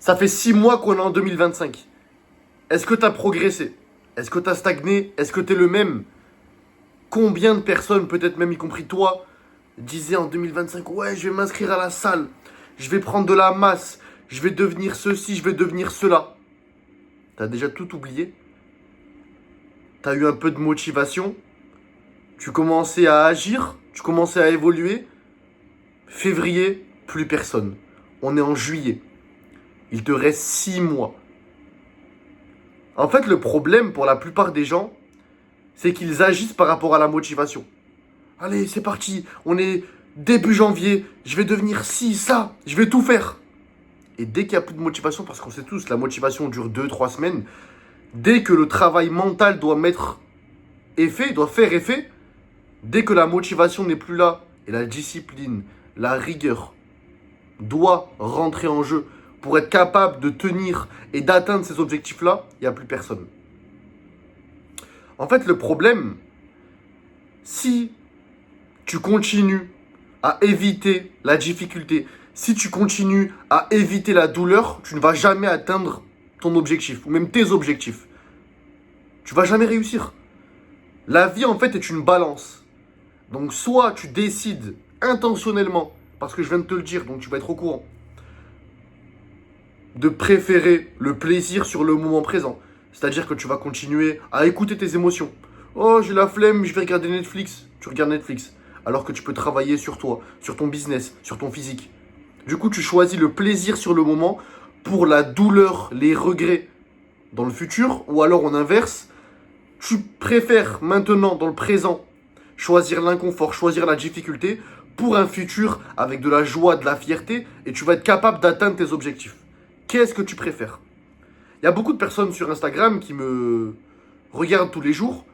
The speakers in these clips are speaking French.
Ça fait 6 mois qu'on est en 2025. Est-ce que tu as progressé? Est-ce que tu as stagné? Est-ce que tu es le même? Combien de personnes, peut-être même y compris toi, disaient en 2025, ouais, je vais m'inscrire à la salle, je vais prendre de la masse, je vais devenir ceci, je vais devenir cela. T'as déjà tout oublié? T'as eu un peu de motivation? Tu commençais à agir? Tu commençais à évoluer? Février, plus personne. On est en juillet. Il te reste 6 mois. En fait, le problème pour la plupart des gens, c'est qu'ils agissent par rapport à la motivation. Allez, c'est parti, on est début janvier, je vais devenir ci, ça, je vais tout faire. Et dès qu'il n'y a plus de motivation, parce qu'on sait tous, la motivation dure 2, 3 semaines, dès que le travail mental doit mettre effet, doit faire effet, dès que la motivation n'est plus là, et la discipline, la rigueur, doit rentrer en jeu pour être capable de tenir et d'atteindre ces objectifs-là, il n'y a plus personne. En fait, le problème, si tu continues à éviter la difficulté, si tu continues à éviter la douleur, tu ne vas jamais atteindre ton objectif, ou même tes objectifs. Tu vas jamais réussir. La vie, en fait, est une balance. Donc, soit tu décides intentionnellement, parce que je viens de te le dire, donc tu vas être au courant, de préférer le plaisir sur le moment présent. C'est-à-dire que tu vas continuer à écouter tes émotions. Oh, j'ai la flemme, je vais regarder Netflix. Tu regardes Netflix. Alors que tu peux travailler sur toi, sur ton business, sur ton physique. Du coup, tu choisis le plaisir sur le moment pour la douleur, les regrets dans le futur. Ou alors, en inverse, tu préfères maintenant, dans le présent, choisir l'inconfort, choisir la difficulté pour un futur avec de la joie, de la fierté. Et tu vas être capable d'atteindre tes objectifs. Qu'est-ce que tu préfères? Il y a beaucoup de personnes sur Instagram qui me regardent tous les jours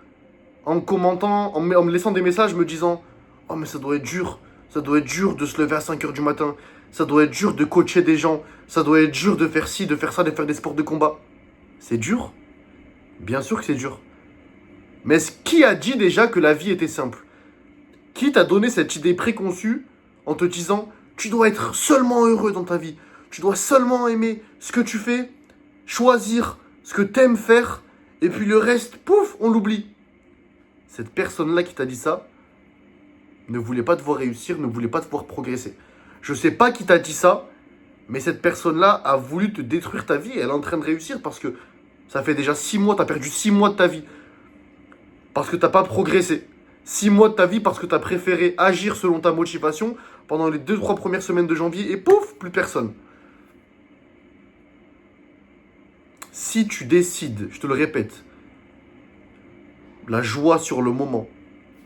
en commentant, en me laissant des messages me disant oh, mais ça doit être dur de se lever à 5 h du matin, ça doit être dur de coacher des gens, ça doit être dur de faire ci, de faire ça, de faire des sports de combat. C'est dur? Bien sûr que c'est dur. Mais qui a dit déjà que la vie était simple? Qui t'a donné cette idée préconçue en te disant tu dois être seulement heureux dans ta vie, tu dois seulement aimer ce que tu fais, choisir ce que t'aimes faire, et puis le reste, pouf, on l'oublie. Cette personne-là qui t'a dit ça ne voulait pas te voir réussir, ne voulait pas te voir progresser. Je sais pas qui t'a dit ça, mais cette personne-là a voulu te détruire ta vie et elle est en train de réussir parce que ça fait déjà 6 mois, t'as perdu 6 mois de ta vie. Parce que t'as pas progressé. 6 mois de ta vie parce que t'as préféré agir selon ta motivation pendant les 2, 3 premières semaines de janvier et pouf, plus personne. Si tu décides, je te le répète, la joie sur le moment,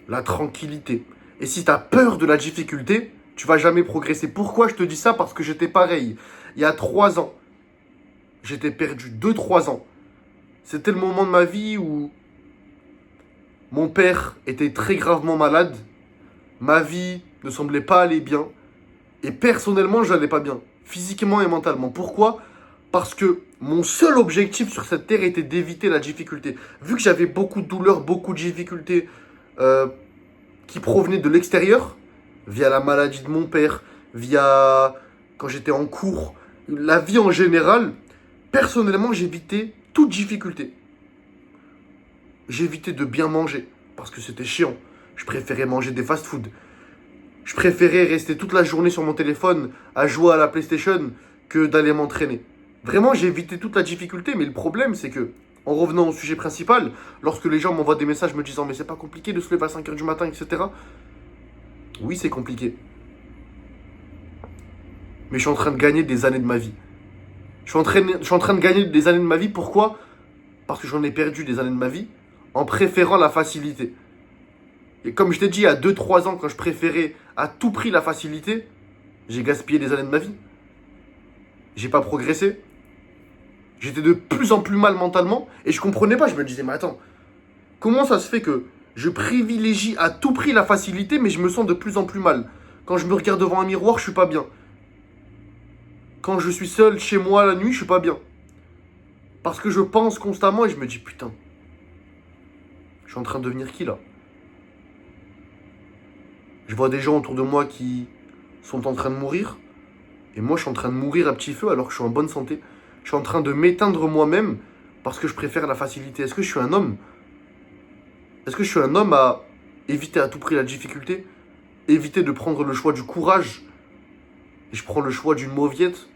la tranquillité, et si tu as peur de la difficulté, tu vas jamais progresser. Pourquoi je te dis ça? Parce que j'étais pareil. Il y a 3 ans, j'étais perdu 2, 3 ans. C'était le moment de ma vie où mon père était très gravement malade, ma vie ne semblait pas aller bien, et personnellement, je n'allais pas bien, physiquement et mentalement. Pourquoi? Parce que mon seul objectif sur cette terre était d'éviter la difficulté. Vu que j'avais beaucoup de douleurs, beaucoup de difficultés qui provenaient de l'extérieur, via la maladie de mon père, via quand j'étais en cours, la vie en général, personnellement, j'évitais toute difficulté. J'évitais de bien manger, parce que c'était chiant. Je préférais manger des fast-food. Je préférais rester toute la journée sur mon téléphone à jouer à la PlayStation que d'aller m'entraîner. Vraiment, j'ai évité toute la difficulté, mais le problème, c'est que, en revenant au sujet principal, lorsque les gens m'envoient des messages me disant « Mais c'est pas compliqué de se lever à 5 h du matin, etc. » Oui, c'est compliqué. Mais je suis en train de gagner des années de ma vie. Je suis en train de gagner des années de ma vie, pourquoi? Parce que j'en ai perdu des années de ma vie en préférant la facilité. Et comme je t'ai dit, il y a 2, 3 ans, quand je préférais à tout prix la facilité, j'ai gaspillé des années de ma vie. J'ai pas progressé. J'étais de plus en plus mal mentalement et je comprenais pas. Je me disais, mais attends, comment ça se fait que je privilégie à tout prix la facilité, mais je me sens de plus en plus mal? Quand je me regarde devant un miroir, je suis pas bien. Quand je suis seul chez moi la nuit, je suis pas bien. Parce que je pense constamment et je me dis, putain, je suis en train de devenir qui là? Je vois des gens autour de moi qui sont en train de mourir. Et moi, je suis en train de mourir à petit feu alors que je suis en bonne santé. Je suis en train de m'éteindre moi-même parce que je préfère la facilité. Est-ce que je suis un homme? Est-ce que je suis un homme à éviter à tout prix la difficulté? Éviter de prendre le choix du courage? Et je prends le choix d'une mauviette?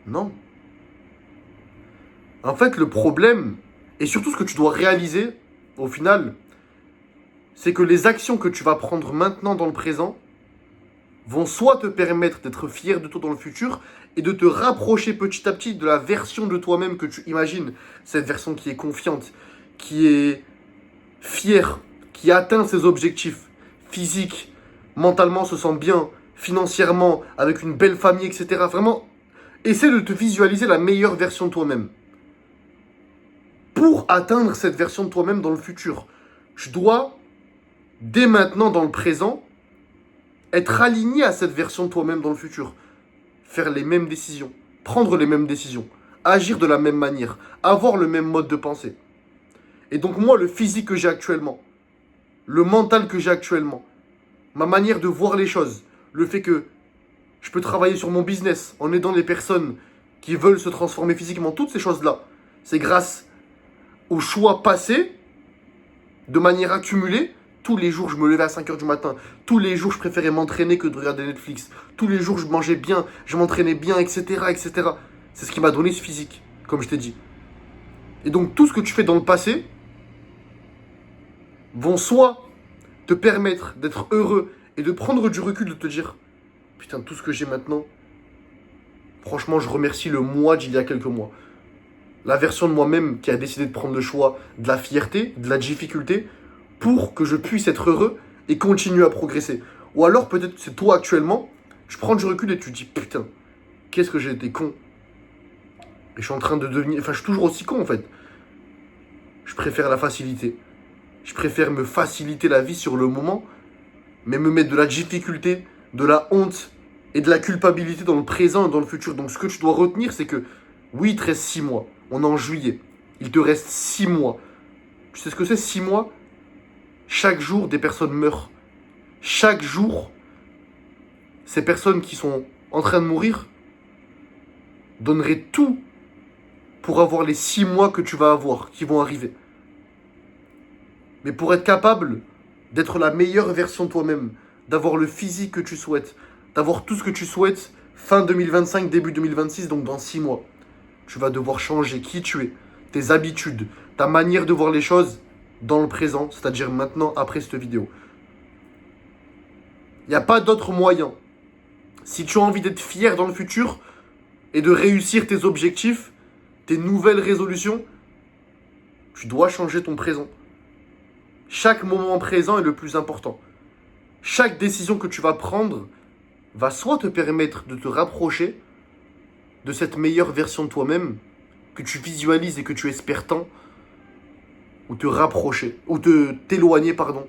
Non. En fait, le problème, et surtout ce que tu dois réaliser, au final, c'est que les actions que tu vas prendre maintenant dans le présent vont soit te permettre d'être fier de toi dans le futur et de te rapprocher petit à petit de la version de toi-même que tu imagines. Cette version qui est confiante, qui est fière, qui atteint ses objectifs physiques, mentalement se sent bien, financièrement, avec une belle famille, etc. Vraiment, essaie de te visualiser la meilleure version de toi-même. Pour atteindre cette version de toi-même dans le futur, tu dois, dès maintenant dans le présent, être aligné à cette version de toi-même dans le futur. Faire les mêmes décisions, prendre les mêmes décisions, agir de la même manière, avoir le même mode de pensée. Et donc moi, le physique que j'ai actuellement, le mental que j'ai actuellement, ma manière de voir les choses, le fait que je peux travailler sur mon business en aidant les personnes qui veulent se transformer physiquement, toutes ces choses-là, c'est grâce au choix passé, de manière accumulée. Tous les jours, je me levais à 5 h du matin. Tous les jours, je préférais m'entraîner que de regarder Netflix. Tous les jours, je mangeais bien, je m'entraînais bien, etc., etc. C'est ce qui m'a donné ce physique, comme je t'ai dit. Et donc, tout ce que tu fais dans le passé vont soit te permettre d'être heureux et de prendre du recul, de te dire « Putain, tout ce que j'ai maintenant, franchement, je remercie le moi d'il y a quelques mois. » La version de moi-même qui a décidé de prendre le choix de la fierté, de la difficulté, pour que je puisse être heureux et continuer à progresser. Ou alors peut-être c'est toi actuellement, je prends du recul et tu te dis putain, qu'est-ce que j'ai été con. Et je suis en train de devenir... Enfin, je suis toujours aussi con en fait. Je préfère la facilité. Je préfère me faciliter la vie sur le moment, mais me mettre de la difficulté, de la honte et de la culpabilité dans le présent et dans le futur. Donc ce que tu dois retenir, c'est que oui, il te reste 6 mois. On est en juillet. Il te reste 6 mois. Tu sais ce que c'est 6 mois? Chaque jour, des personnes meurent. Chaque jour, ces personnes qui sont en train de mourir donneraient tout pour avoir les 6 mois que tu vas avoir, qui vont arriver. Mais pour être capable d'être la meilleure version de toi-même, d'avoir le physique que tu souhaites, d'avoir tout ce que tu souhaites fin 2025, début 2026, donc dans 6 mois, tu vas devoir changer qui tu es, tes habitudes, ta manière de voir les choses dans le présent, c'est-à-dire maintenant, après cette vidéo. Il n'y a pas d'autre moyen. Si tu as envie d'être fier dans le futur et de réussir tes objectifs, tes nouvelles résolutions, tu dois changer ton présent. Chaque moment présent est le plus important. Chaque décision que tu vas prendre va soit te permettre de te rapprocher de cette meilleure version de toi-même que tu visualises et que tu espères tant, ou te rapprocher, ou t'éloigner, pardon,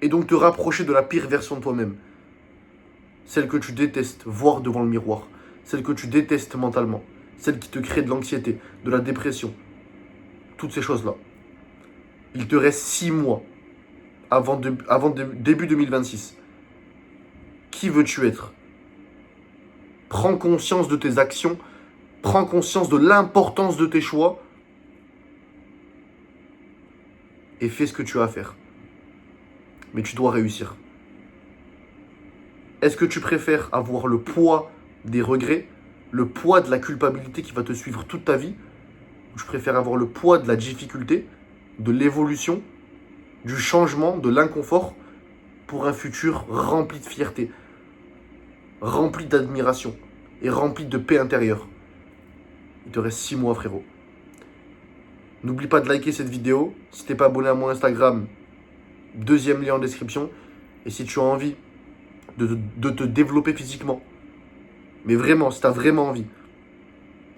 et donc te rapprocher de la pire version de toi-même. Celle que tu détestes voir devant le miroir, celle que tu détestes mentalement, celle qui te crée de l'anxiété, de la dépression, toutes ces choses-là. Il te reste 6 mois avant début 2026. Qui veux-tu être? Prends conscience de tes actions, prends conscience de l'importance de tes choix et fais ce que tu as à faire. Mais tu dois réussir. Est-ce que tu préfères avoir le poids des regrets, le poids de la culpabilité qui va te suivre toute ta vie, ou tu préfères avoir le poids de la difficulté, de l'évolution, du changement, de l'inconfort, pour un futur rempli de fierté, rempli d'admiration et rempli de paix intérieure? Il te reste 6 mois, frérot. N'oublie pas de liker cette vidéo. Si t'es pas abonné à mon Instagram, deuxième lien en description. Et si tu as envie de te développer physiquement, mais vraiment, si tu as vraiment envie,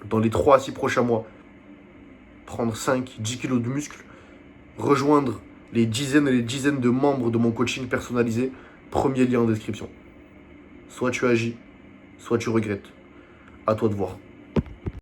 dans les 3 à 6 prochains mois, prendre 5-10 kilos de muscles, rejoindre les dizaines et les dizaines de membres de mon coaching personnalisé, premier lien en description. Soit tu agis, soit tu regrettes. À toi de voir.